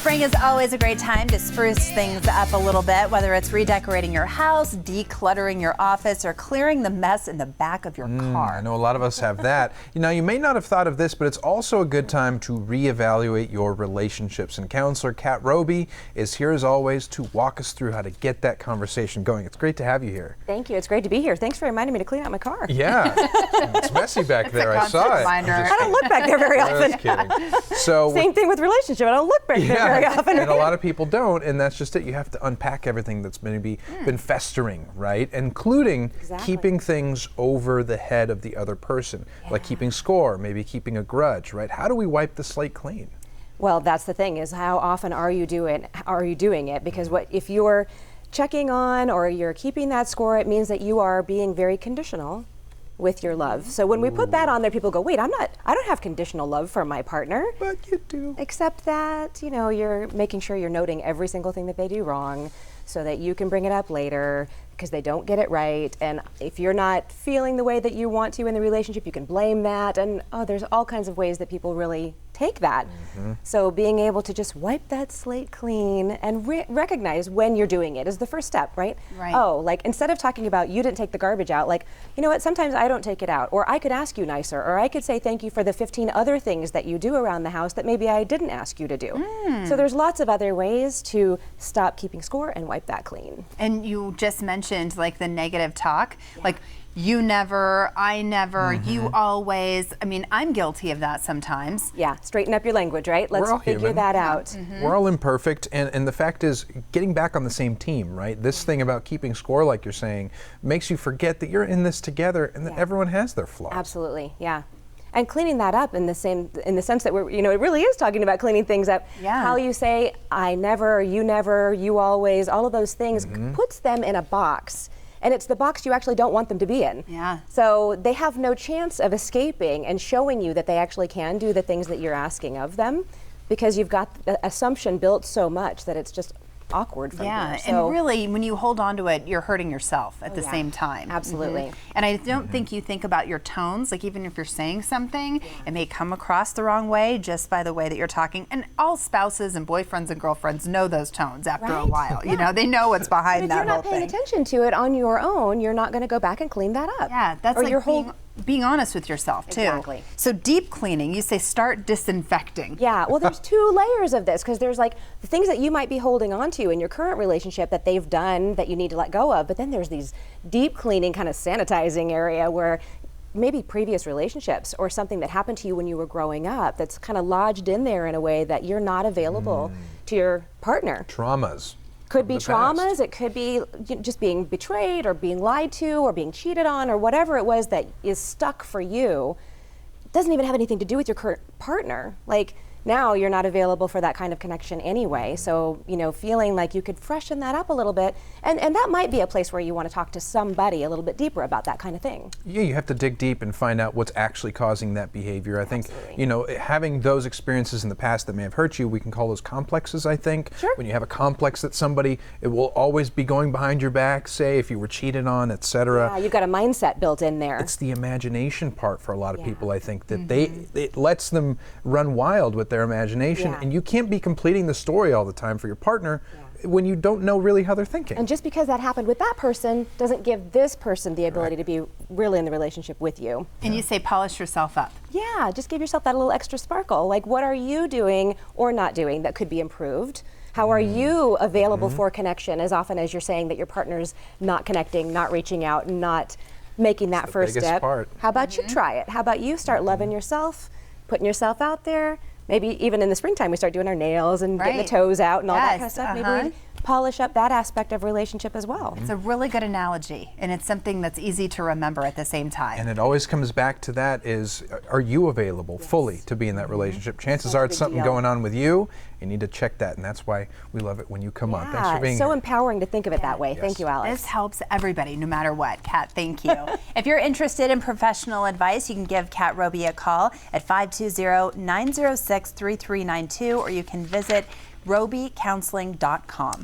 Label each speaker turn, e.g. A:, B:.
A: Spring is always a great time to spruce things up a little bit, whether it's redecorating your house, decluttering your office, or clearing the mess in the back of your car.
B: I know a lot of us have that. You may not have thought of this, but it's also a good time to reevaluate your relationships. And counselor Kat Roby is here as always to walk us through how to get that conversation going. It's great to have you here.
C: Thank you. It's great to be here. Thanks for reminding me to clean out my car.
B: Yeah, it's messy back there. I saw it.
C: I don't look back there very often.
B: Just kidding. So
C: same thing with relationship. I don't look back there very often.
B: And a lot of people don't, and that's just it. You have to unpack everything that's maybe been festering, right? Including keeping things over the head of the other person, like keeping score, maybe keeping a grudge, right? How do we wipe the slate clean?
C: Well, that's the thing, is how often are you doing it? Because if you're checking on or you're keeping that score, it means that you are being very conditional with your love. So when we put that on there, people go, wait, I don't have conditional love for my partner.
B: But you do.
C: Except that, you're making sure you're noting every single thing that they do wrong so that you can bring it up later because they don't get it right. And if you're not feeling the way that you want to in the relationship, you can blame that. And there's all kinds of ways that people really take that. So being able to just wipe that slate clean and recognize when you're doing it is the first step, right?
A: Right.
C: Like instead of talking about you didn't take the garbage out, like, you know what, sometimes I don't take it out, or I could ask you nicer, or I could say thank you for the 15 other things that you do around the house that maybe I didn't ask you to do. So there's lots of other ways to stop keeping score and wipe that clean.
A: And you just mentioned like the negative talk, like you never, I never, you always. I mean, I'm guilty of that sometimes.
C: Yeah, straighten up your language, right? Let's figure that out.
B: We're all imperfect, and the fact is, getting back on the same team, right? This thing about keeping score, like you're saying, makes you forget that you're in this together and that everyone has their flaws.
C: Absolutely, yeah. And cleaning that up in the sense that we're, it really is talking about cleaning things up.
A: Yeah.
C: How you say, I never, you always, all of those things puts them in a box. And it's the box you actually don't want them to be in.
A: Yeah.
C: So they have no chance of escaping and showing you that they actually can do the things that you're asking of them, because you've got the assumption built so much that it's just awkward from here. So,
A: and really, when you hold on to it, you're hurting yourself at the same time.
C: Absolutely.
A: And I don't think you think about your tones, like even if you're saying something, it may come across the wrong way just by the way that you're talking. And all spouses and boyfriends and girlfriends know those tones after a while. They know what's behind that whole thing.
C: If you're not paying attention to it on your own, you're not going to go back and clean that up.
A: Yeah, that's like being honest with yourself too.
C: Exactly.
A: So deep cleaning, you say start disinfecting.
C: Yeah, well there's two layers of this, because there's like the things that you might be holding on to in your current relationship that they've done that you need to let go of, but then there's these deep cleaning kind of sanitizing area where maybe previous relationships or something that happened to you when you were growing up that's kind of lodged in there in a way that you're not available to your partner.
B: Traumas.
C: Could be traumas, it could be just being betrayed or being lied to or being cheated on or whatever it was that is stuck for you. It doesn't even have anything to do with your current partner. Like now you're not available for that kind of connection anyway. So, feeling like you could freshen that up a little bit. And that might be a place where you want to talk to somebody a little bit deeper about that kind of thing.
B: Yeah, you have to dig deep and find out what's actually causing that behavior. I think, having those experiences in the past that may have hurt you, we can call those complexes, I think.
C: Sure.
B: When you have a complex that somebody, it will always be going behind your back, say, if you were cheated on, etc.
C: Yeah, you've got a mindset built in there.
B: It's the imagination part for a lot of people, I think, that it lets them run wild with their imagination, and you can't be completing the story all the time for your partner when you don't know really how they're thinking.
C: And just because that happened with that person doesn't give this person the ability to be really in the relationship with you.
A: And you say polish yourself up.
C: Yeah, just give yourself that little extra sparkle. Like, what are you doing or not doing that could be improved? How are you available for connection as often as you're saying that your partner's not connecting, not reaching out, not making that first step? How about you try it? How about you start loving yourself, putting yourself out there? Maybe even in the springtime we start doing our nails and getting the toes out and all that kind of stuff. Maybe we polish up that aspect of relationship as well.
A: It's a really good analogy, and it's something that's easy to remember at the same time.
B: And it always comes back to that is, are you available fully to be in that relationship? Chances are it's something going on with you. You need to check that, and that's why we love it when you come on. Thanks for being
C: here. It's so
B: here.
C: empowering to think of it that way. Thank you, Alex.
A: This helps everybody, no matter what. Kat, thank you. If you're interested in professional advice, you can give Kat Roby a call at 520-906-3392, or you can visit robycounseling.com.